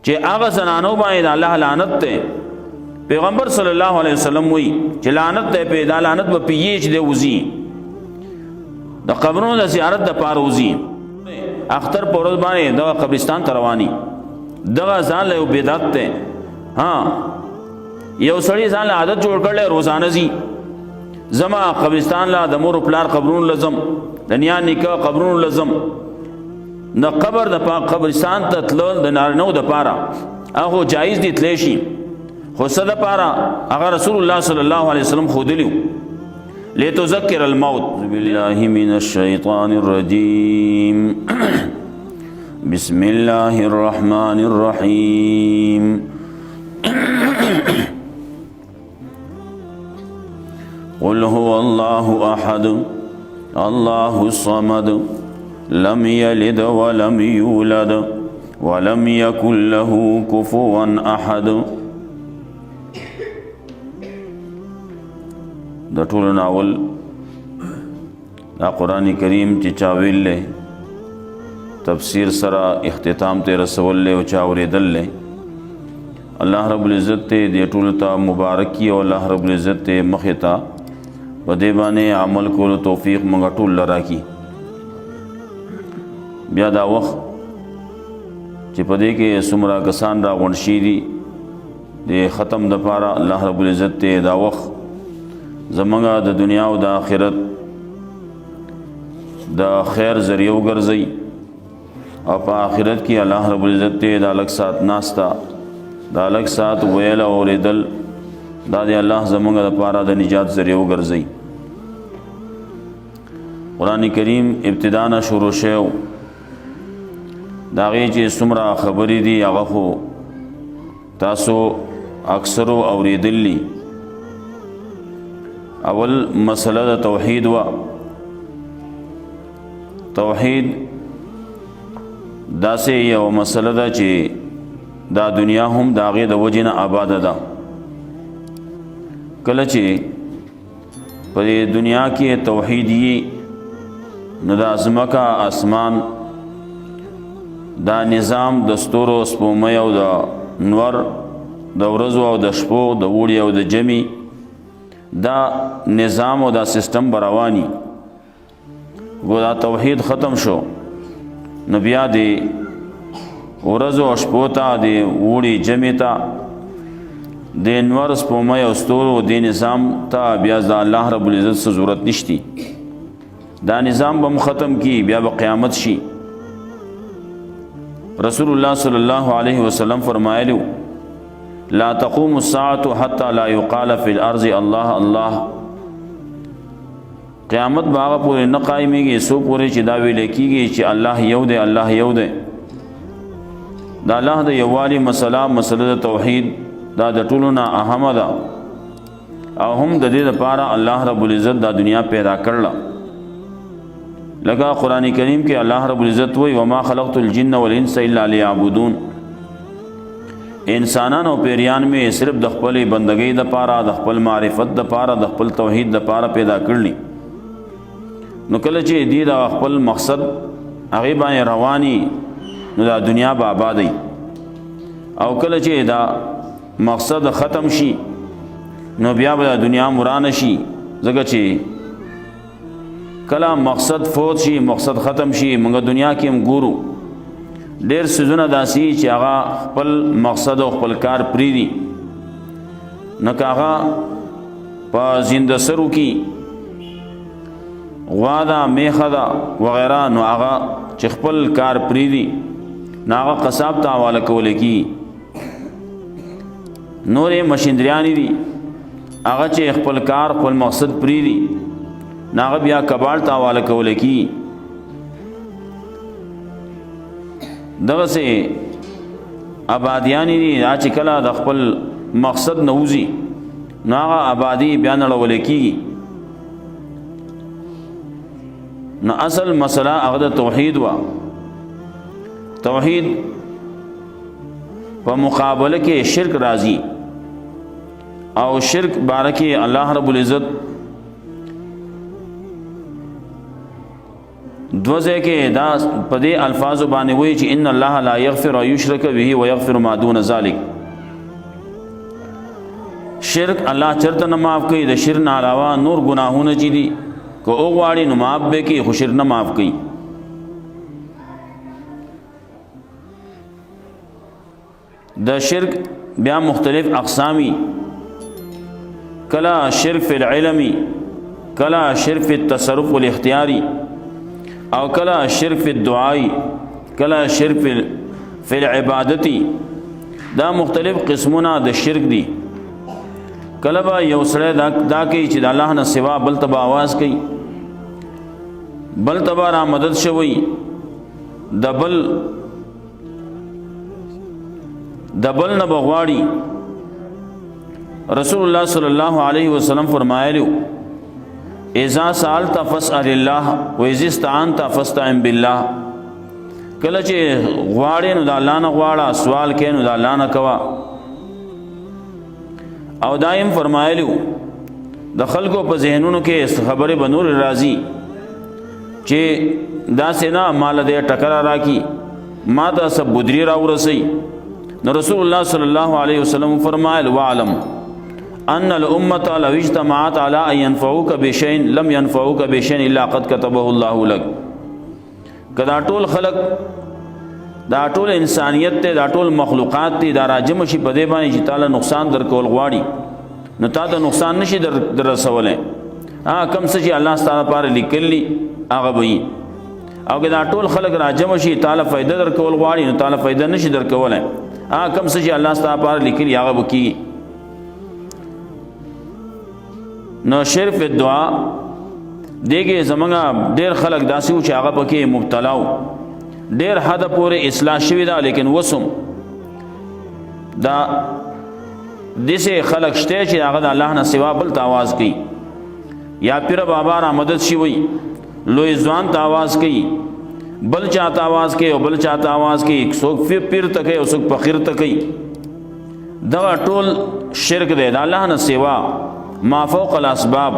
چې هغه زنانو باندې الله لعنت ته پیغمبر صلی الله علیه وسلم وی چې لعنت ته په دا لعنت په پیچ دی وزي د قبرونو د زیارت د پاره وزي اختر په ورځ باندې د قبرستان ته رواني دغه ځان له بدعت ته ها یو سړی ځان له عادت جوړ کړل روزانه زی زما قبرستان لا د مور پلار قبرونو لزم دنیا نکاح قبرونو لزم د قبر د قبرستان ته تلل د نارینو د پاره هغه جایز دي تلی شي خو صد پاره هغه رسول الله صلی الله علیه وسلم خودلیو لتذکر الموت بالله من الشیطان الرجیم بسم الله الرحمن الرحیم قل هو الله احد الله الصمد لم يلد ولم يولد ولم يكن له كفوا احد د ټول ناول دا قرآن کریم چې چاویل له تفسیر سره اختتام ته رسول له او چاوریدل له الله رب العزت ته دې ټول ته مبارکي او الله رب العزت ته مختا په دې باندې عمل کولو توفیق موږ ټول لراکي بیا دا وخت چې په دې کې څومره کسان را غونډ شي دي د ختم د پاره الله رب العزت ته دا وخت زمونږه د دنیا او د آخرت د خیر ذریعہ وګرځي او په آخرت کې الله رب العزت ته د الګ سات ناستا د الګ سات ویل او ریدل دا دی الله زمونږه د پاره د نجات ذریعہ وګرځي قرآن کریم ابتدا نه شروع شو داغه چې څومره خبرې دي هغه خو تاسو اکثرو اوریدلی اول مسله د توحید وا توحید داسې یو مسله ده چې دا دنیا هم داغه د وجنه آباد ده کله چې په دنیا کې توحیدی نو د ازمکا اسمان دا نظام د ستورو سپومې او د نور د ورځو او د شپو د وړي او د جمی دا نظام او دا سیستم بروانی گو دا توحید ختم شو نو بیا دی ورځو او شپو ته دی وړي جمی ته د نور سپومې او ستورو د نظام ته بیا د الله رب العزت څخه ضرورت نشتی دا نظام به ختم کی بیا به قیامت شي رسول الله صلی الله علیه وسلم فرمایلو لا تقوم الساعة حتى لا يقال في الارض الله الله قیامت باغ پورې نه قائمېږي سو پورې چې دا ویل کېږي چې الله یو دی الله یو دی دا الله د یووالي مسله توحید دا د ټولو نه اهمه ده او هم د دې لپاره الله رب العزت دا دنیا پیدا کړل لکه قرآن کریم کې الله رب العزت وی وما خلقت الجن والانس الا ليعبدون انسانان او پیریان میں صرف د خپل بندګۍ د پاره د خپل معرفت د پاره د خپل توحید د پاره پیدا کړلی نو کله چې دې د خپل مقصد هغه باندې رواني نو د دنیا به آبادی او کله چې دا مقصد ختم شي نو بیا به دنیا مرانه شي ځکه چې کله مقصد فوت شي مقصد ختم شي موږ دنیا کې هم ګورو ډېر سيزونه داسي چې هغه خپل مقصد او خپل کار پریدي نه هغه په زنده سرو کې غوادا میخدا وغیرہ نو هغه چې خپل کار پریدي نه هغه قصاب ته حواله کول کی نورې مشیندریانی دي هغه چې خپل کار خپل مقصد پریدي ناغه بیا کباړ ته حواله کول کی دغه سه آبادیانی دي چې کله د خپل مقصد نوزي ناغه آبادی بیا نړول کیږي نو اصل مسله هغه د توحید وا توحید په مقابله کې شرک راځي او شرک بارکه الله رب العزت دو ځای کې دا په دې الفاظو باندې وایي چې ان الله لا یغفر ان یشرک به ویغفر ما دون ذلک. شرک الله چرته نه معاف کوي، د شرک نه علاوه نور ګناهونه چې دي که وغواړي نو معاف به کوي، خو شرک نه معاف کوي. د شرک بیا مختلف اقسامی، کلا شرک فی العلمی، کلا شرک فی التصرف والاختیاری، او کلا شرک فی الدعائی، کلا شرک فی العبادتی. دا مختلف قسمونه د شرک دي. کله به یو سړی دا کوي چې د الله نه سوا بل ته به آواز کوي، بل ته به را مدد شوی، د بل نه به غواړي. رسول الله صلی الله علیه وسلم فرمایلیو اذا سألت فاسأل الله واذا استعنت فاستعن بالله. کله چې غواړې نو د الله نه غواړه، سوال کې نو د الله نه کوه. او دایم فرمایلیو د خلکو په ذهنونو کې خبرې به نور راځي چې داسې نه مال دې ټکر راکي، ما ته سب بدری را ورسي. نو رسول الله صلی الله علیه وسلم فرمایل وعلم ان الامه لو اجتمعت على ان ينفعوك بشيء لم ينفعوك بشيء الا قد كتبه الله لك. کدا ټول خلق، دا ټول انسانیت ته، دا ټول مخلوقات ته دا راجم شي په دې باندې چې تعالی نقصان درکول غواړي نو تا ته نقصان نشي در رسوله. کم څه چې الله تعالی لپاره لیکلی هغه وي. او که دا ټول خلق راجم شي تعالی فائدہ درکول غواړي نو تعالی فائدہ نشي درکوله. کم څه چې الله تعالی لپاره لیکلی هغه وکي. نو شرک فی الدعاء دیګه زمونږ ډیر خلق داسې و چې هغه پکې مبتلا و، ډیر حد پورې اصلاح شوی دا، لیکن وسم دا دسه خلق شته چې هغه د الله نه سوا بل ته آواز کوي، یا پیر بابا را مدد شي وي، لوی ځوان ته آواز کوي، بل چاته آواز کوي او بل چاته آواز کوي، څوک پیر ته کوي او څوک فقیر ته کوي. دا ټول شرک دی د الله نه سوا ما فوق الاسباب.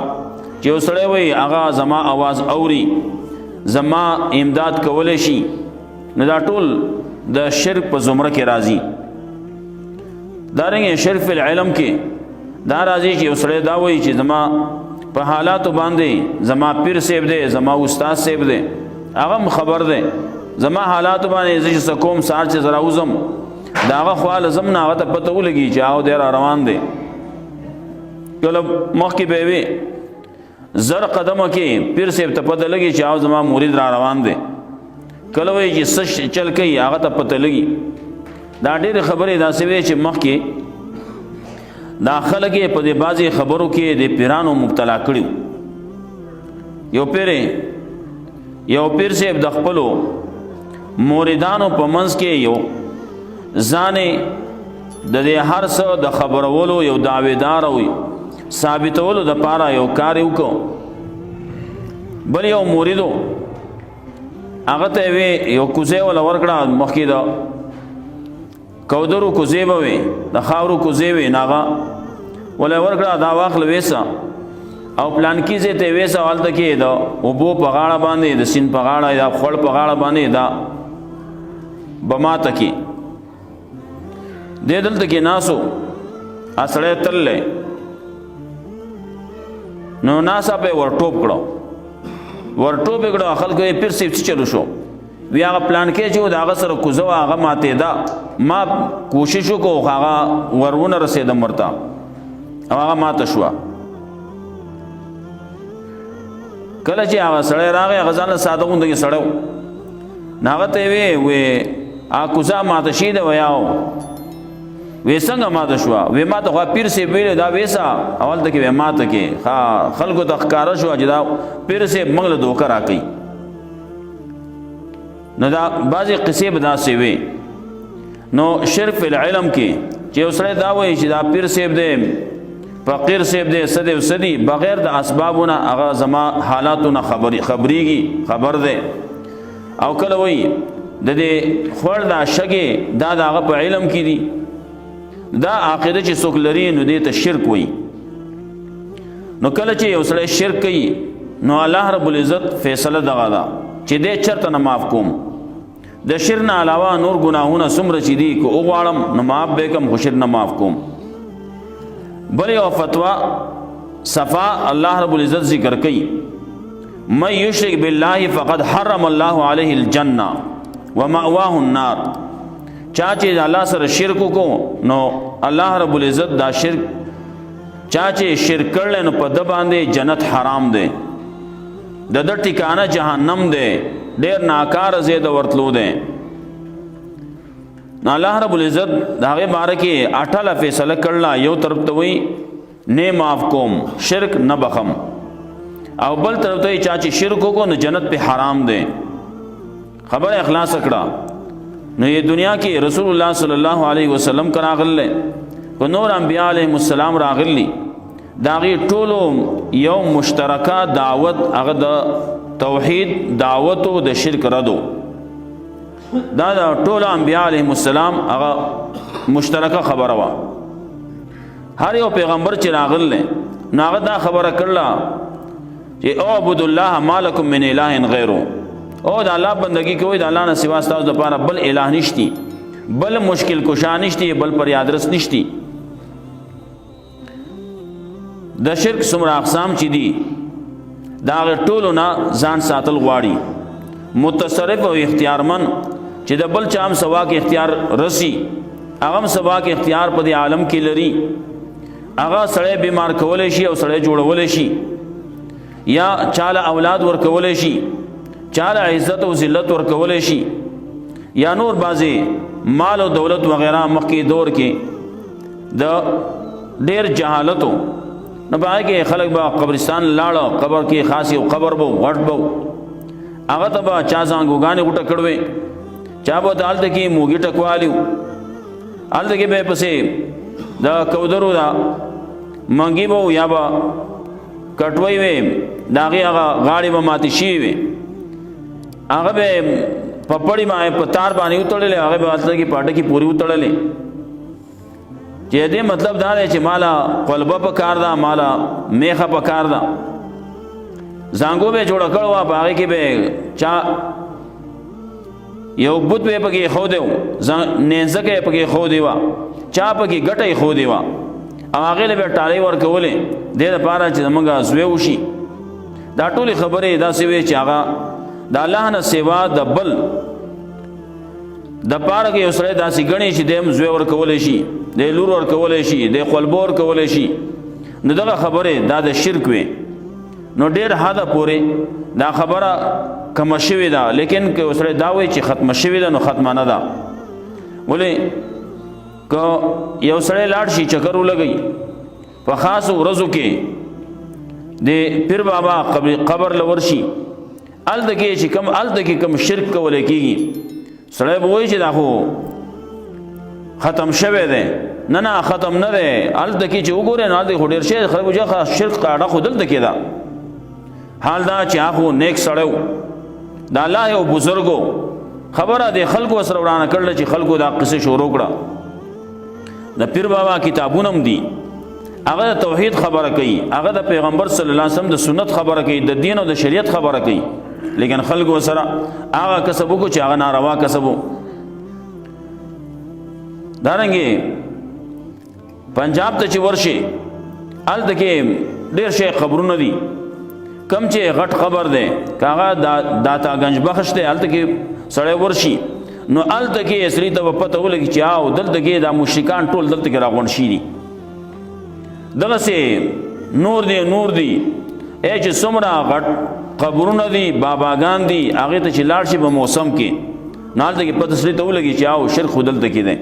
چې وسړی وي هغه زما आवाज اوري، زما امداد کولای شي، نو دا ټول د شرک په زمره کې راځي. دارنګه شرک فی العلم کې دا راځي چې وسړی دا وایي چې زما په حالاتو باندې زما پیر صاحب دی، زما استاد صاحب دی، هغه خبر دی، زما حالاتو باندې زه چې کوم سار چې زرا وزم دا هغه خو لازم نه هغه ته پته ولګي چې او ډیر روان دی. کله مخکې به وي زر قدمه کې پیر صاحب ته پته لګي چې او زما مرید را روان دی. کله وایي چې سش چل کوي هغه ته پته لګي. دا ډېرې خبرې داسې وي چې مخکې دا خلک په دې بعضې خبرو کې د پیرانو مبتلا کړي. یو پیر صاحب د خپلو موریدانو په منځ کې یو ځانې د دې هر څه د خبرولو یو دعویدار وي، ثابتولو د پاره یو کار وکړو. بل یو موریدو هغه ته وی یو کوزه ولا ورکړه، مخکې د کودرو کوزه به وي، د خاورو کوزه وي، ناغه ولا ورکړه دا واخل ویسا او پلان کې زه ته ویسا حالت کې دا وبو په غاړه باندې د سین په غاړه یا خړ په غاړه باندې دا بماته کې دې دلته کې ناسو اسړې تللې نو ناسا په ورټوب کړو، ورټوب کړو خلکو یې پیر سیف چلو شو. وی هغه پلان کې چې دا هغه سره کوزو هغه ماته دا ما کوشش وکړو هغه ورونه رسیدم مرتا هغه ماته شو. کله چې هغه سړی راغی هغه ځان له ساده غوندې سړیو ناغه ته وی ا کوزا ماته شي دا ویاو وی څنګه ماته شو؟ وی ماته خو پیر سی ویل دا ویسا اول ته کې ماته کې خلکو ته ښکارا شو چې دا پیر سی منګل دوکه راکې. نو دا بعضې قصې به داسې وي. نو شرک فی العلم کې چې یو سړی دا وایي چې دا پیر صاحب دی، فقیر صاحب دی، سدی و سدی بغیر د اسبابونه هغه زما حالاتونه خبریږي، خبر دی. او کله وایي د دې خوړ دا شګې دا د هغه په علم کې دي. دا عقیده چې څوک لري نو دې ته شرک وایي. نو کله چې یو سړی شرک کوي نو الله رب العزت فیصله دغه ده چې دې چرته نه معاف کوم د شرک نه علاوه نور ګناهونه څومره چې دي که وغواړم نو معاف به کم خو شرک نه معاف کوم بل یو فتوا صفا الله رب العزت ذکر کوي من یشرک بالله فقد حرم الله علیه الجنه ومأواه النار چا چې الله سره شرک کو نو الله رب العزت دا شرک چا چې شرک کړل نو په د باندې جنت حرام دی د ټکانه جهنم دی ډیر ناکار زید ورتلو دی الله رب العزت داغه باره کې اټاله فیصله کړلا یو طرف ته وی نه معاف کوم شرک نه بخم او بل طرف ته چا چې شرک کو نو جنت په حرام دی خبر اخلاص کړه نو یہ دنیا کې رسول الله صلی الله علیه وسلم کراغله کو نور انبیاء علیهم السلام راغلی داغي ټولو یو مشترکه دعوت هغه د توحید دعوت او د شرک ردو دا ټول انبیاء علیهم السلام هغه مشترکه خبره وا هر یو پیغمبر چې راغله ناغه دا خبره کړله چې اعبد الله ما لكم من اله غیره او د الله بندگی کوي د الله نه سوا تاسو لپاره بل الہ نشتی بل مشکل کشا نشتی بل پر یادرس نشتی د شرک څومره اقسام چې دي دا ټولو نه ځان ساتل غواړي متصرف او اختیارمن چې د بل چا هم سوا کې اختیار رسی هغه هم سوا کې اختیار په دې عالم کې لري هغه سړی بیمار کولای شي او سړی جوړولای شي یا چاله اولاد ورکولای شي چاله عزت او ذلت ورکولای شي یا نور بازي مال او دولت وغیرہ مخکې دور کې د ډیر جهالتو نو باندې کې خلک با قبرستان لاړو قبر کې خاصي او قبر بو غټ بو هغه ته با چا څنګه غټه کړوي چا به دالته کې موګي ټکوالیو الته کې به پسې دا کودرو دا منګي بو یا با کټوي وي داغه هغه غاړي به ماتي شي وي هغه به پپړی ما په تار باندې وتړلې هغه به الته کې پاټه کې پوری وتړلې چې دې مطلب دا دی چې مالا قلبه په کار دا مالا میخه په کار دا زانګو به جوړ کړو هغه کې به چا یو بوت به پکې خو دیو نینځکه پکې خو دیوا چا پکې ګټي خو دیوا هغه له به ټالي ورکولې دې لپاره چې موږ زوي وشي دا ټولې خبرې دا سوي چې هغه د الله نه سیوا د بل د پاره کې اوسره داسې غني چې دیم زوی ور کولې شي د لور ور کولې شي د خپلبور کولې شي نو دغه خبره دا د شرک وي نو ډېر حدا پورې دا خبره کم شوی دا لیکن که اوسره دا وي چې ختم شوی دا نو ختم نه ده ولې که یو سره لاړ شي چکر ولګي په خاص ورځو کې د پیر بابا قبر لور شي الدګي چې کم الدګي کم شرک کول کېږي سړی به وایي چې دا خو ختم شوی دی نه ختم نه دی الدګي چې وګورئ نو الدګي خو ډېر شی خلک وایي شرک کاډه خو دلته کې ده حال دا چې هغه نیک سړی د الله یو بزرګو خبره د خلکو سره ورانه کړل چې خلکو دا قصه شروع کړه د پیر بابا کتابونه هم دي هغه د توحید خبره کوي هغه د پیغمبر صلی الله علیه وسلم د سنت خبره کوي د دین او د شریعت خبره کوي لیکن خلکو سره هغه کسبو کو چې هغه ناروا کسبو دارنګي پنجاب ته چې ورشي الته کې ډېر شي خبرونه دي کم چې غټ خبر ده کاغه داتا گنج بخش ده الته کې سړی ورشي نو الته کې اصلي ته پته ولګي چې او دلته کې د مشرکان ټول دلته کې راغون شي دي دغه سي نور دی چې څومره غټ قبرونه دي باباګان دي هغه ته چې لاړ شي په موسم کې نال ته کې پته اصلي ته ولګي چې او شرک دلته کې ده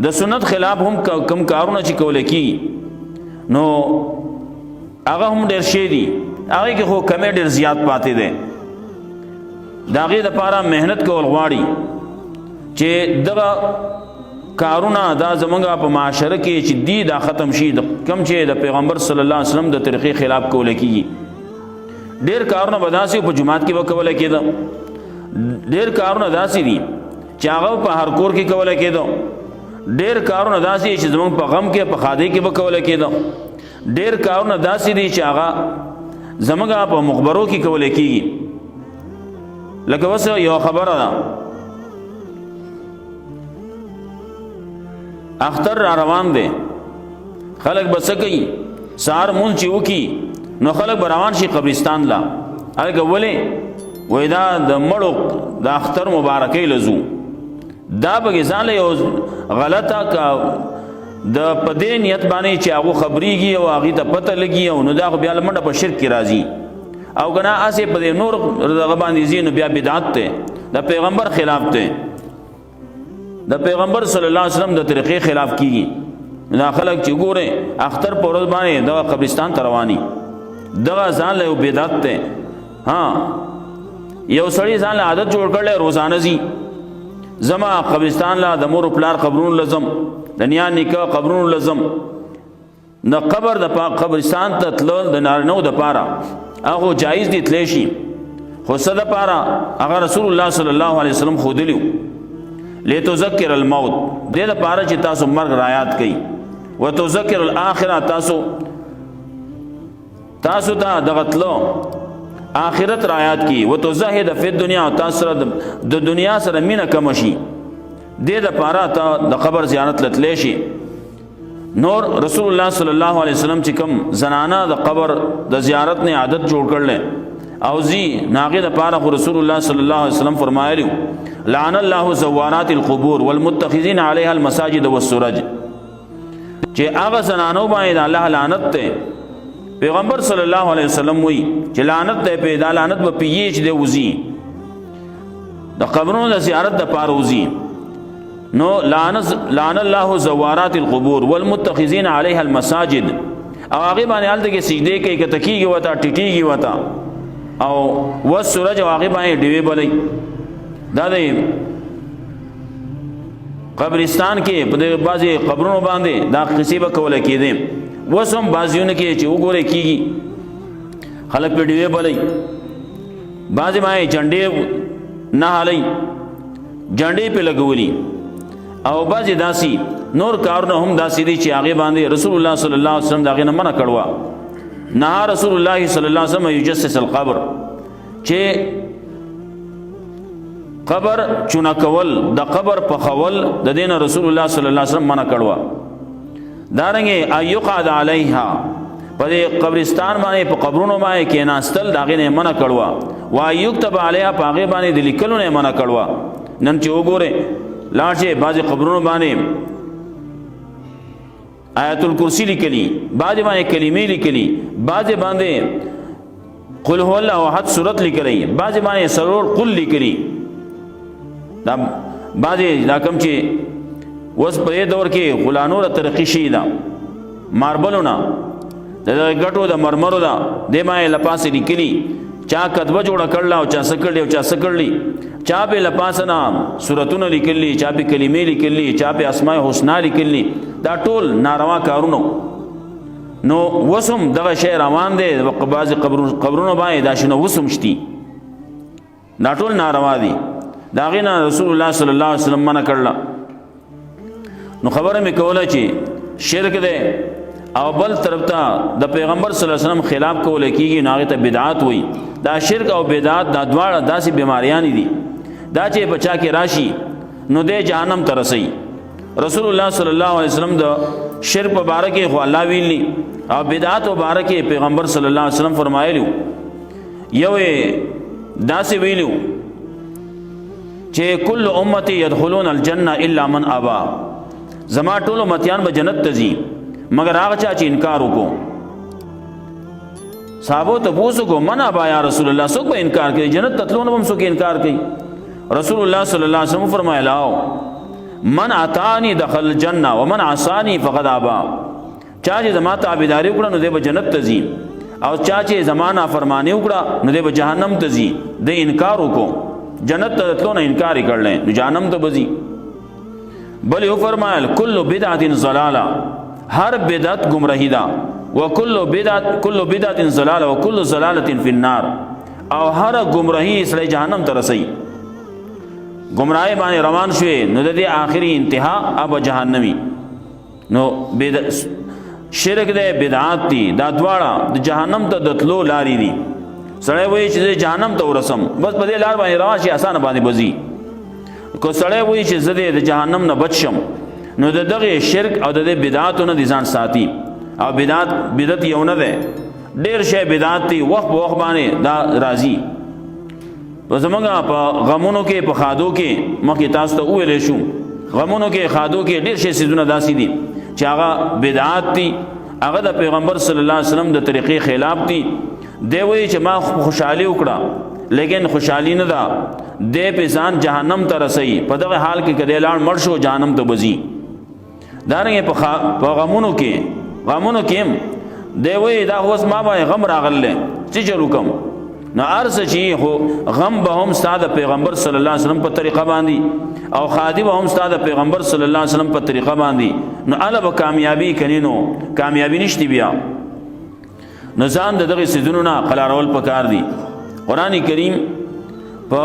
د سنت خلاف هم کم کارونه چې کول کی نو هغه هم ډېر شي دي هغه کې خو کمې ډېر زیات پاتې ده داغه د پاره مهنت کول غواړي چې دغه کارونه دا زمونږه په معاشره کې چې دی دا ختم شي کم چې د پیغمبر صلی الله علیه وسلم د طریقې خلاف کول کیږي ډېر کارونه بداسي په جماعت کې وکول کېده ډېر کارونه داسي دي چې هغه په هر کور کې کول کېده ډېر کارونه داسي چې زمونږ په غم کې په خادي کې وکول کېده ډېر کارونه داسي دي چې هغه زمونږه په مخبرو کې کول کېږي لکه وس یو خبره ده اختر را روان دی خلق بس کوي سار مون چې وکي نو خلق به روان شي قبرستان لا هغه ولې وای دا د مړو د اختر مبارکۍ لزو دا به ځان له یو غلطه کا د پدې نیت باندې چې هغه خبريږي او هغه ته پته لګي او نو دا خو بیا لمنډه په شرک کې راځي او غنا اسه په نور دغه باندې زین بیا بدعت ته د پیغمبر خلاف ته د پیغمبر صلی الله علیه وسلم د طریقې خلاف کیږي دا خلک چې ګوره اختر په ورځ باندې د قبرستان ته رواني دغه ځان له بدعت ته ها یو سړی ځان له عادت جوړ کړل روزانه زی زما قبرستان لا د مور پلار قبرون لزم دنیا نکاح قبرون لزم د قبر د قبرستان ته تلل د نارینو د پاره هغه جایز دي تلی شي خو صد پاره هغه رسول الله صلی الله علیه وسلم خو دلیو لتذکر الموت دې د پاره چې تاسو مرګ را یاد کړئ وتذکر الاخره تاسو ته دغتلو آخرت را یاد کی وتزهد فی الدنیا تاسو د دنیا سره مینه کم شي دې د پاره ته د قبر زیارت لتلی شي نور رسول الله صلی الله علیه وسلم چې کوم زنانه د قبر د زیارت نه عادت جوړ کړل او زی ناغه د پاره رسول الله صلی الله علیه وسلم فرمایلی لعن الله زوارات القبور والمتخذین علیها المساجد والسرج چې هغه زنانو باندې الله لعنت ته پیغمبر صلی الله علیه وسلم وی چې لعنت ته پیدا لعنت به پیچ دی وزي د قبرونو د زیارت د پاره وزي نو لعن الله زوارات القبور والمتخذین علیها المساجد او هغه باندې حالت کې سجده کوي کې تکیږي وتا ټټیږي وتا او والسرج هغه باندې دیوی بلې دا د قبرستان کې په بعضي قبرونو باندې دا قصيبه کوله کېدې وسم بازیونه کې چې وګوره کیږي خلک په دیوی بلې بعضي باندې جنډې نه حالي جنډې په لګولي او بعضی داسی نور کارونه هم داسی دي چې هغه باندې رسول الله صلی الله علیه وسلم داغه نه منع کړوا نه رسول الله صلی الله علیه وسلم یجسس القبر چې قبر چونه کول د قبر په خول د دین رسول الله صلی الله علیه وسلم منع کړوا دارنګه ایقعد علیها په قبرستان باندې په قبرونو باندې کې ناستل داغه نه منع کړوا وا یكتب علیها پاغه باندې د لیکلو نه منع کړوا نن چې وګوره لاشه بعض قبرونو باندې آیت الکرسی لیکلی بعض باندې کلمې لیکلی بعض باندې قل هو الله احد سورت لیکلی بعض باندې سرور قل لیکلی دا بعض دا کوم چې وس په دور کې غلانو را ترقی شي دا ماربلونه د غټو د مرمرو دا د ما لپاسې لیکلی چا کتبه جوړه کړل او چا سکړلی او چا سکړلی چا په لپاسنا سورتونه لیکلی چا په کلمې لیکلی چا په اسماء الحسنا لیکلی دا ټول ناروا کارونه نو وسم دغه شی روان دي بعض قبرونو باندې دا شنو وسم شتي دا ټول ناروا دي دا غینا رسول الله صلی الله علیه وسلم منع کړل نو خبره مې کوله چې شرک ده او بل طرف ته د پیغمبر صلی الله علیه وسلم خلاف کول کیږي ناغه ته بدعات وای دا شرک او بدعات دا دواړه داسې بیماریاں دي دا چې بچا کې راشي نو د جهنم ته رسي رسول الله صلی الله علیه وسلم د شرک مبارک خو الله ویلی او بدعات مبارک پیغمبر صلی الله علیه وسلم فرمایلیو یو داسې ویلو چې کل امتی يدخلون الجنه الا من ابا زما ټول امتیان به جنت ته ځي مگر هغه چا چې انکار وکړو صحابو ته پوښتنه کو من ابا یا رسول الله څوک به انکار کوي جنت ته تلون هم څوک انکار کوي رسول الله صلی الله علیه وسلم فرمایلا من اتانی دخل الجنه ومن عصانی فقد ابا چا چې زما تابعداري وکړه نو د جنت ته ځي او چا چې زمانہ فرمانی وکړه نو د جهنم ته ځي د انکار وکړو جنت ته تلون انکار کړل نو جهنم ته بځي بل یو فرمایل کل بدعت ضلاله ہر بدعت گمراہی دا وکل بدعت ضلاله وکل ضلاله فی النار او ہر گمراہی سره جہنم ته رسي گمراہی باندې روان شوی نو د دې آخري انتها اب جهنمی نو شرک دے بدعات دي دا دواړه د جهنم ته دتلو لاري دي سړی وایي چې جهنم ته ورسم بس په دې لار باندې روان شي اسانه باندې بځي کو سړی وایي چې زه د جهنم نه بچ شم نو د دغه شرک او د بدعاتو نه ځان ساتي او بدعت یو نه ده ډېر شی بدعت دي وخت په وخت باندې دا راځي په زمونږ په غمونو کې په خادو کې مخکې تاسو ته وویلی شو غمونو کې خادو کې ډېر شی څیزونه داسې دي چې هغه بدعات دي هغه د پیغمبر صلی الله علیه وسلم د طریقې خلاف دي دی وایي چې ما خوشحالي وکړه لیکن خوشحالي نه ده دی په ځان جهنم ته رسوي په دغه حال کې که دی لاړ مړ شو جهنم ته به ځي دارنګې په غمونو کې هم دی وایي دا اوس ما باندې غم راغلی څه چل وکړم نو هر څه چې خو غم به هم ستا د پیغمبر صلی الله علیه وسلم په طریقه باندې او خادي به هم ستا د پیغمبر صلی الله علیه وسلم په طریقه باندې نو هله به کامیابي کني نو کامیابي نشتی بیا نو ځان د دغې څیزونو نه قلارول پکار دي قرآن کریم په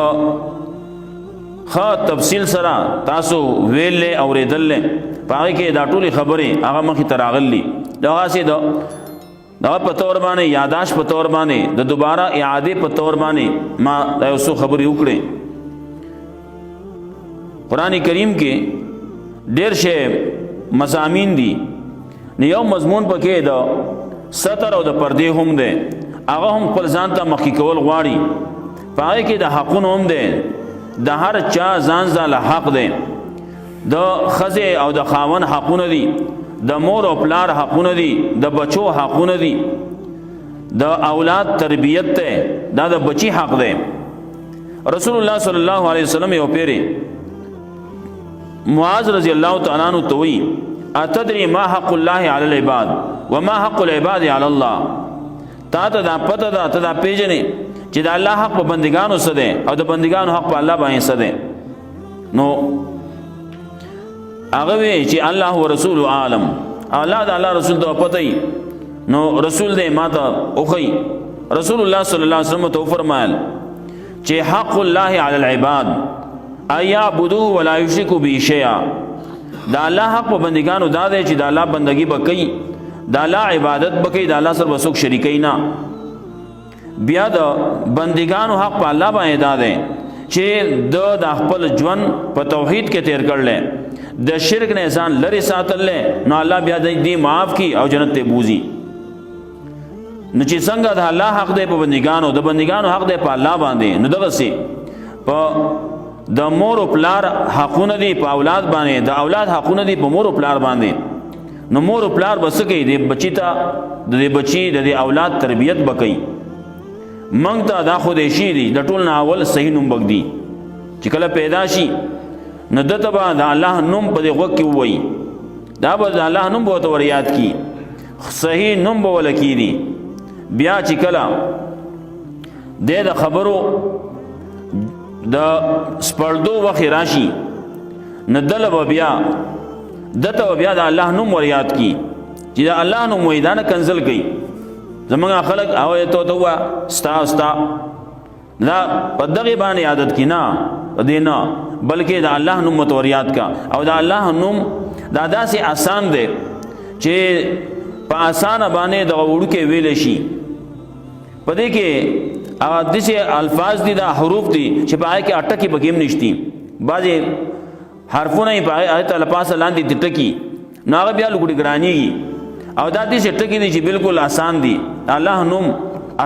ښه تفصیل سره تاسو ویللی اورېدلی په هغې کې دا ټولې خبرې هغه مخکې ته راغلي دغسې دغه په طور باندې یاداشت په طور باندې د دوباره اعادې په طور باندې ما دا یو څو خبرې وکړې قرآن کریم کې ډېر شی مضامین دي نو یو مضمون پکې د ستر او د پردې هم دی هغه هم خپل ځان ته مخکې کول غواړي په هغې کې د حقونو هم دی د هر چا ځان ځاله حق دی د ښځې او د خاوند حقونه دي د مور او پلار حقونه دي د بچو حقونه دي د اولاد تربیت ته دا د بچی حق دی رسول الله صلی الله علیه وسلم یو پیری معاذ رضی الله تعالی عنہ ته وی اتدری ما حق الله علی العباد وما حق العباد علی الله تا ته دا پته ده ته دا پیژنې چې د الله حق په بندگانو څه دی او د بندگانو حق په الله باندې څه دی نو هغه وی چې الله ورسول عالم الله د الله رسول ته پته نو رسول دې ماته اوخی رسول الله صلی الله علیه وسلم ته فرمایل چې حق الله علی العباد ایعبدوه ولا یشرکوا به شیئا دا الله حق په بندگانو دا دی چې د الله بندگی وکړي د الله عبادت وکړي د الله سره وسوک شریکي نه بیا د بندگانو حق په الله باندې دا دی چې د خپل ژوند په توحید کې تیر کړل د شرک نه ځان لري ساتل نو الله بیا دې معاف کی او جنت ته بوزي نو چې څنګه د الله حق دی په بندگانو د بندگانو حق دی په الله باندې نو دغه سي په د مور او پلار حقونه دي په اولاد باندې د اولاد حقونه دي په مور او پلار باندې نو مور او پلار بس کوي د بچی ته د بچی د اولاد تربیت وکړي منګ ته دا خو دې شي دي د ټول نه اول صحیح نوم بګدي چې کله پیدا شي نو دته به د الله نوم په دې غوږ کې ووایي دا به د الله نوم به ورته ور یاد کړي صحیح نوم به وله کېږي بیا چې کله د خبرو د سپړدو وخت راشي نو دله به بیا دته به بیا د الله نوم ور یاد کړي چې د الله نوم وایي دا نه کنزل کوي زمونږ خلک هغه ته ووایه ستا دا په دغې باندې عادت کې نه په دې نه بلکې د الله نوم متور یاد کا او د الله نوم دا داسې آسان دی چې په آسانه باندې دغه وړوکی ویلی شي په دې کې هغه داسې الفاظ دي دا حروف دي چې په هغې کې اټکې پکې هم نشتي بعضې حرفونه یې په هغې ته له پاسه لاندې دي ټکي نو هغه بیا لږ ګرانېږي او دا داسې ټکي دي چې بالکل آسان دي الله نوم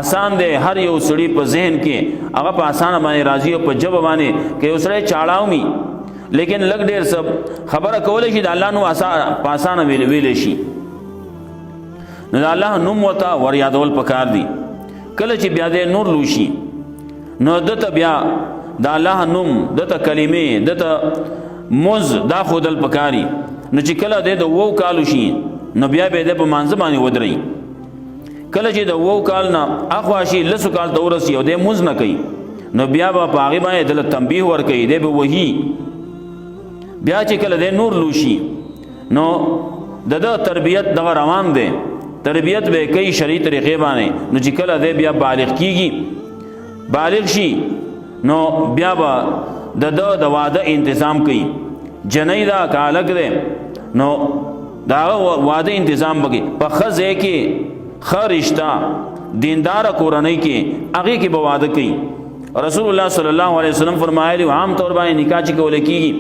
آسان دی هر یو سړي په ذهن کې هغه په آسانه باندې راځي او په ژبه باندې که یو سړی چاړاومي لیکن لږ ډېر څه خبره کولی شي د الله نوم په آسانه ویلی شي نو د الله نوم ورته ور یادول پکار دي کله چې بیا دی نور لوشي نو دته بیا د الله نوم دته کلمې دته مز دا ښودل پکاري نو چې کله دی د 2 کالو شي نو بیا به دی په مانځه باندې ودرئ کله چې د 2 کال نه اخوا شي 10 کال ته ورسي او دی مونځ نه کوي نو بیا به په هغې باندې دله تنبیه ورکوي دی به وهي بیا چې کله دی نور لوشي نو د ده تربیت دغه روان دی تربیت به کوي شرعي طریقې باندې نو چې کله دی بیا بالغ کیږي بالغ شي نو بیا به د ده د واده انتظام کوي جنۍ دا که هلک دی نو د هغه واده انتظام به کوي په ښه ځای کې ښه رشته دیندار کورنۍ کې هغه کې به واده کوي. رسول الله صلی الله علیه وسلم فرمایلی عام طور باندې نکاح چې کول کېږي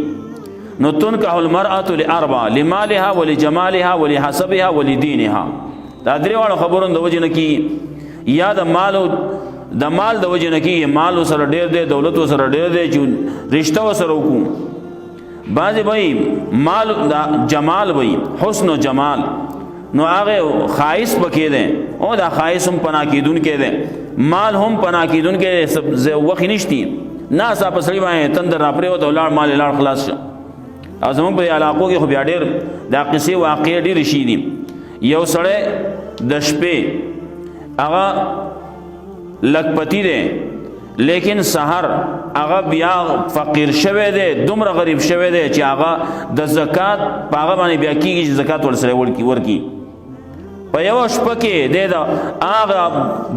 نو تنکح المرأة لاربع لمالها ولجمالها ولحسبها ولدينها. دا درې واړو خبرونو د وجه نه کېږي. یا د مال د وجه نه کېږي، مال سره ډېر دی، دولت سره ډېر دی چې رشته سره وکړو. بعضې به مال دا جمال وي، حسن و جمال، نو هغه خایس پکې دی او دا خایس هم پناه کېدونکی دی، مال هم پناه کېدونکی وخت نشتی. ناڅاپه په سړي باندې تندر راپرېوت او لاړ مال یې لاړ خلاص شه. او زموږ په علاقو کې خو بیا ډېر دا قصې واقعې ډېرې شي دي. یو سړی د شپې هغه لکپتی دی لیکن سحر هغه بیا فقیر شوی دی، دومره غریب شوی دی چې هغه د زکات په هغه باندې بیا کېږي چې زکات ورسره ورکي. په یوه شپه کې دی د هغه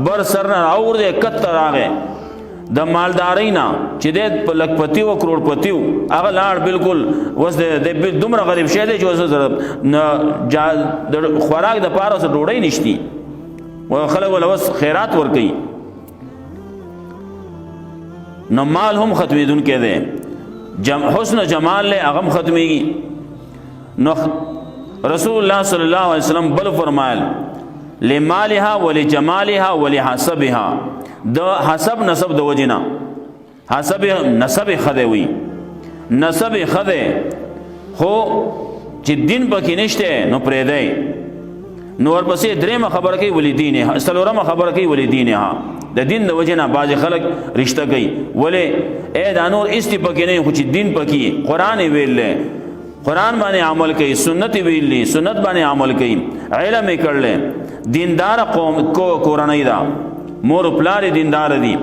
بر سر نه راوردی کته راغی د مالدارۍ نه چې دی په لکپتي و کروڑپتي و هغه لاړ بالکل اوس دی دومره غریب شوی دی چې اوس د خوراک دپاره اوس ډوډۍ نشتي و خلک ول اوس خیرات ورکوي. نو مال هم ختمیدونکی دی، حسن جمال لی هغه هم ختمیږي. نو رسول الله صلی الله علیه وسلم بل فرمایل لمالها ولجمالها ولحسبها، د حسب نسب د وجنا، حسب نسب خده وي، نسب خده خو چې دین پکې نشته نو پرېږدی. نو ورپسې درېمه خبره کوي ولدینها، څلورمه خبره کوي ولدینها، د دین د وجه نه بعضې خلک رشته کوي. ولې دا نور استی پکې نه خو چې دین پکې قرآن یې ویل دی، قرآن باندې عمل کوي، سنت یې ویل دی، سنت باندې عمل کوي، علم یې کړلی، دیندار قوم کورنۍ ده، مور و پلار یې دیندار دي.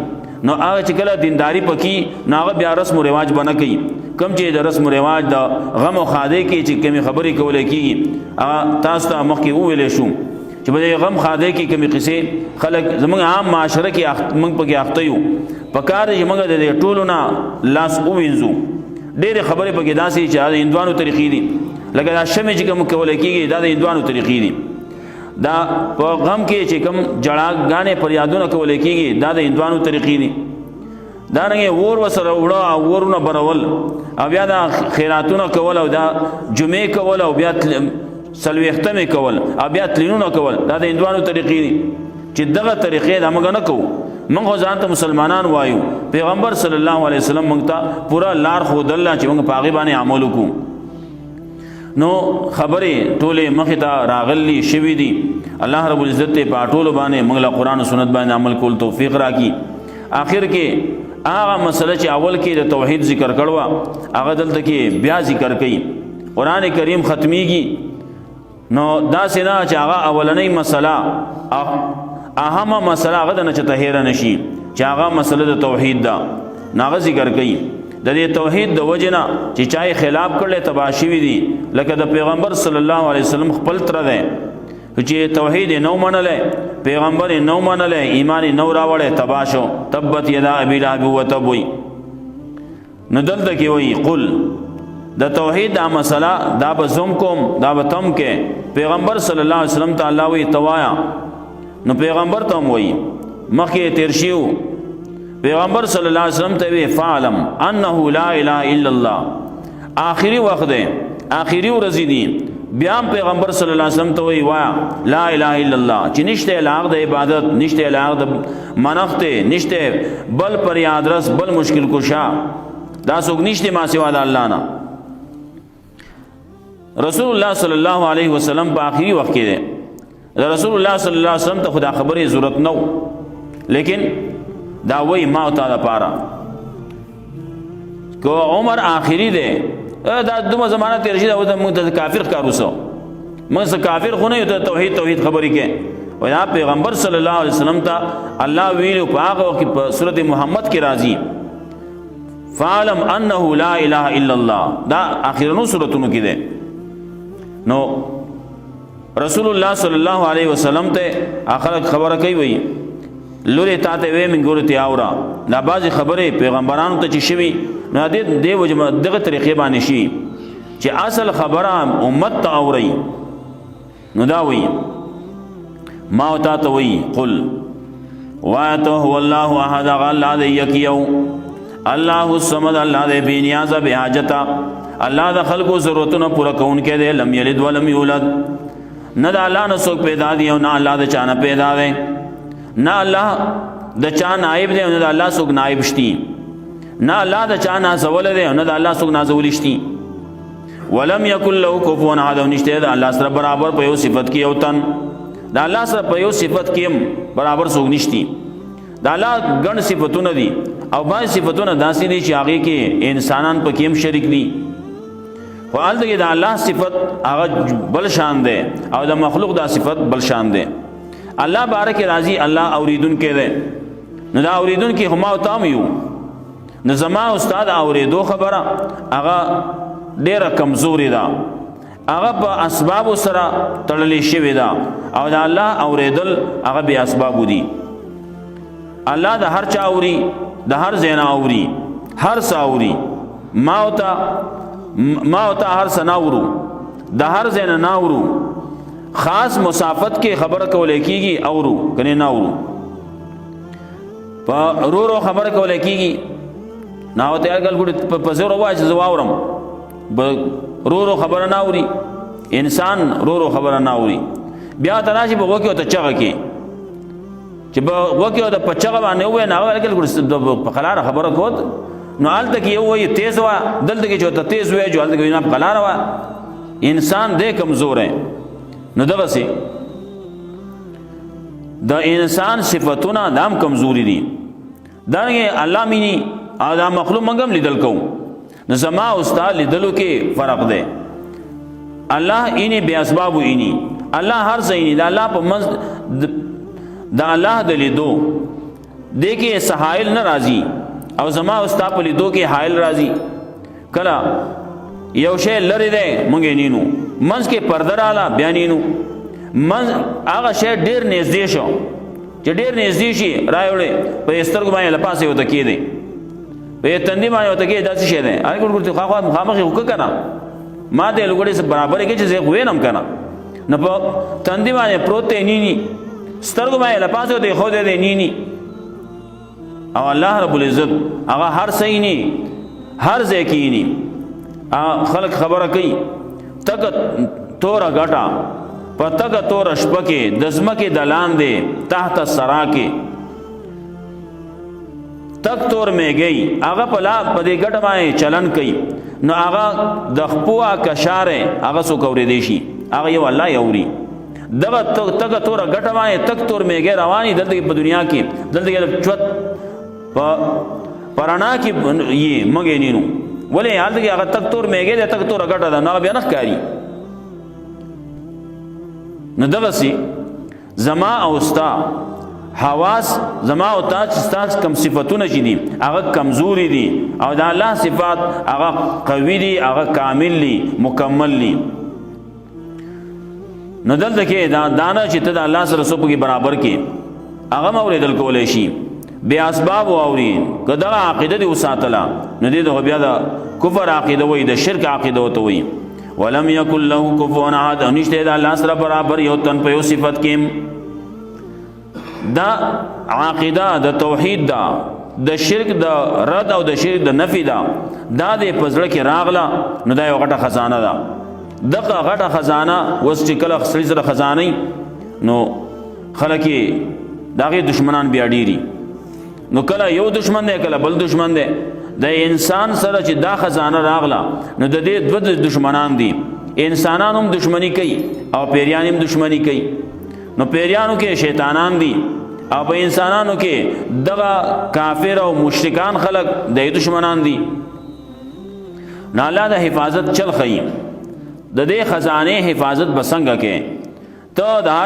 نو هغه چې کله دینداري پکې نو هغه بیا رسم و رواج به نه کوي. کوم چې د رسم و رواج د غم او ښادۍ کې چې کمې خبرې کولی کېږي هغه تاسو ته مخکې وویلی شو چې په دې غم ښادۍ کې کمې قصې خلک زموږ عام معاشره کې موږ پکې اخته یو. پکار دی چې موږ د دې ټولو نه لاس ووینځو. ډېرې خبرې پکې داسې چې د هندوانو طریقې دي، لکه دا شمې چې کوم کولی کېږي دا د هندوانو طریقې دي. دا په غم کې چې کوم جړاګانې فریادونه کولی کېږي دا د هندوانو طریقې دي. دارنګې اور ورسره وړه او اورونه برول او بیا دا خیراتونه کول او دا جمعې کول او بیا څلوېښتمې کول او بیا تلینونه کول دا د هندوانو طریقې دي. چې دغه طریقې دا موږ نه کوو. موږ خو ځان ته مسلمانان وایو، پیغمبر صلی الله علیه وسلم موږ ته پوره لار ښودله چې موږ په هغې باندې عمل وکړو. نو خبرې ټولې مخې ته راغلي شوي دي. الله رب العزت ته په ټولو باندې موږ له قرآن و سنت باندې عمل کول توفیق راکړي. آخر کې هغه مسله چې اول کې د توحید ذکر کړوه هغه دلته کې بیا ذکر کوي. قرآن کریم ختمیږي نو داسې نه چې هغه اولنۍ مسله اهمه مسله هغه د نه چې ته هیره نشي چې هغه مسله د توحید ده، نو هغه ذکر کوي. د دې توحید د وجې نه چې چا یې خلاف کړلی تباه شوي دي، لکه د پیغمبر صلی الله علیه وسلم خپل تره دی چې توحید یې نو منلی، پیغمبر یې نو منلی، ایمان یې نو راوړی، تباه شو. تبت یدا ابي لهب وتب وی. نو دلته کې وایي قل د توحید دا مسله دا به زم کوم دا به تم کې. پیغمبر صلی الله علیه وسلم ته الله وی توایا، نو پیغمبر ته هم وایي مخکې تیر شي و پیغمبر صلی الله علیه وسلم ته وی فعلم انه لا اله الا الله. آخري وخت دی، آخري ورځې دي، بیا پیغمبر صلی الله علیه وسلم ته وی وایا لا اله الا الله چې نشته لاغ د عبادت، نشته لاغ د منښت، نشته بل پر یاد رس، بل مشکل کشا، دا څوک نشته ما سوا د الله نه. رسول الله صلی الله علیه وسلم په آخري وخت کې دی. رسول الله صلی الله علیه وسلم ته خدا خبرې ضرورت نو، لیکن دا وی ما او تا لپاره که عمر آخري دی دا دومره زمانه تیر شي دا موږ ته کافر ښکار وسو. موږ څه کافر خو نه یو ته توحید خبرې کې. و دا پیغمبر صلی الله علیه وسلم ته الله ویلو په هغه وخت په سورت محمد کې راځي فعلم انه لا اله الا الله. دا آخرنو سورتونو کې دی. نو رسول الله صلی الله علیه وسلم ته آخر خبره کوي وی لوري تا ته وې من ګورتي اورا. دا بعضې خبرې پیغمبرانو ته چې شوي نو دې وجه دغه طریقې باندې شي چې اصل خبره امت ته اوري. نو دا وی ما او تا ته وی قل وایته هو الله احد الله دې یکیو الله الصمد الله دې بے نیاز بے حاجت الله د خلقو ضرورتونو پورا کونکي دې لم یلد ولم یولد نه د الله نه څوک پیدا دی او نه الله د چانه پیدا دی نه الله د چا نائب دی او نه د الله څوک نائب شتي نه الله د چا نازول دی او نه د الله څوک نازول شتي ولم یکن له کفوا احد نشته د الله سره برابر په یو صفت کې او تن د الله سره په یو صفت کې برابر څوک نشتي د الله ګڼ صفاتونه دي او باندې صفاتونه داسې دي چې هغه کې انسانان په کې هم شریک دي فعال دغه د الله صفت هغه بل شان ده او د مخلوق د صفت بل شان ده الله بارک راضي الله اوریدون کې ده نو دا اوریدون کې هم او تام یو نو زما استاد اوریدو خبره هغه ډیره کمزوري ده هغه په اسباب سره تړلې شوی ده او د الله اوریدل هغه به اسباب دي الله د هر چا اوري د هر زینا اوري هر ساوري ما اوتا هر سناورو د هر زینا ناورو خاص مسافت کې خبر کولای کیږي اورو کنه ناورو په رو خبر کولای کیږي ناو ته اګل ګډ په زورو واچ زواورم رو خبر ناوري انسان رو خبر ناوري بیا تراشي په وکیو ته چغه کې چې په وکیو ته په چغه باندې وې نه اګل ګډ په خلاره خبره کوت نو آلته کې یو وې تیز وا دلته کې چې ته تیز وې جو آلته کې نه خلاره وا انسان دې کمزور ہے نو دغه سي د انسان صفاتونه دام کمزوري دي دغه الله مینی ادا مخلوق منګم لیدل کو نو زما استاد لیدلو کې فرق ده الله اینی بے اسباب اینی الله هر ځای نه الله په مز د الله د لیدو د کې سحائل ناراضي او زما استاد په لیدو کې حائل راضي کلا یو شی لری ده مونږ نینو منځ کې پرده رااله بیانینو منځ هغه شی ډیر نږدې شو چې ډیر نږدې شي راوړې په سترګو باندې لپاسه وته کې دي په تندې باندې وته کې داسې شی ده هغه ګورته خو مخامخ وک کنه ما دې لګړې سره برابر کې چې زه وینم کنه نه په تندې باندې پروت نینی سترګو باندې لپاسه وته خو دې نینی او الله رب العزت هغه هر صحیح نه هر ځای کې نی خلق خبره کوي تک تورا غټا پتک تور شپکه دزمکه دلان دے تحت سرا کې تک تور میں گئی هغه پلا پدې ګټ باندې چلن کوي نو هغه د خپوا کشاره هغه سو کورې دی شي هغه یو الله یوري دغه تک تور ګټ باندې تک تور میں گئی رواني دلته په دنیا کې دلته چوت پرانا کې یې مګې نینو ولې حالت کې هغه تک تور میں گئی تک تور ګټ دا نه بیا نه کاری نو دغسی زما او ستا حواس زما او تا چې ستا کم صفاتونه چې دي هغه کمزوري دي او د الله صفات هغه قوي دي هغه کامل دي مکمل دي نو دلته کې دا دانا چې ته د الله سره سو په برابر کې هغه موریدل کولای شي بے اسباب اوري کدا عقیده دی وساتلا نو دې د بیا د کفر عقیده وای د شرک عقیده وته وای ولم يكن له كفوا احد نشته د الله سره برابر یو تن په یو صفت کې دا عقیده د توحید دا د شرک د رد او د شرک د نفی دا د پزړه کې راغله نو دا یو غټه خزانه ده دغه غټه خزانه وس چې کله خسري سره خزانه نو خلک داغه دشمنان بیا ډیری نو کله یو دشمن دی کله بل دشمن دی د انسان سره چې دا خزانه راغله نو د دې دوه دشمنان دي انسانان هم دشمنی کوي او پیریان هم دشمنی کوي نو پیریانو کې شیطانان دي او په انسانانو کې دغه کافر او مشرکان خلق د دشمنان دي نه الله د حفاظت چل خیم د دې خزانه حفاظت بسنګ کې ته د